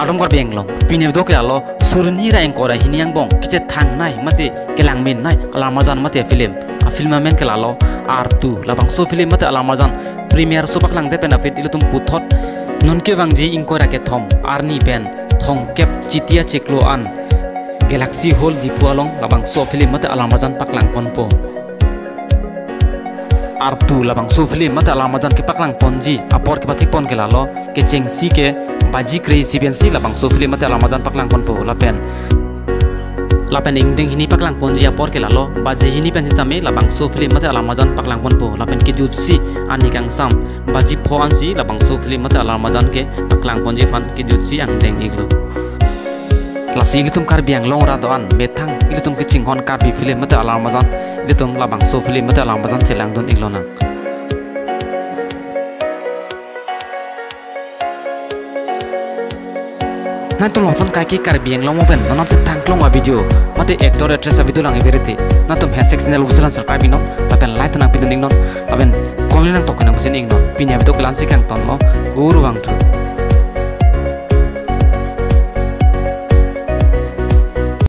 adom kor benglong pine do ke alo surni ra engkora hiniang bong kiche thang nai mate kelang men nai alamazan mate film a filmamen ke lalo R2 labang so film mate alamazan premier so paklang de penafit ilutum puthot non ke wangji ingkora ke thom arni pen thong kep chitia cheklo an galaxy hole dipualong labang so film mate alamazan paklang ponpo R2 labang so film mate alamazan ke paklang ponji apor ke patik pon ke lalo ke chengsi ke baji crazy pensi labang so film mate alamazan paklang ponpo lapen ingding hini paklang ponji apor ke lalo baji hini pensi tame labang so film mate alamazan paklang ponpo lapen ke jutsi ani kang sam baji pho ansi labang so film mate alamazan ke paklang ponji pan ke jutsi ang deng iglo lasi ilitum kar biang long ra doan bethang ilitum ke chinghon kar bi film mate alamazan ilitum labang so film mate alamazan chelang don iglo nang nan tum longson kai ki kar biang long open nanam chetang klong wa video mate actor actress video lang iberete na tum hashtag channel ujalan subscribe non tapen like tanang pidun ning non tapen comment nang tokenang busin ing non pinya video kelan sikang ton lo guru wang tu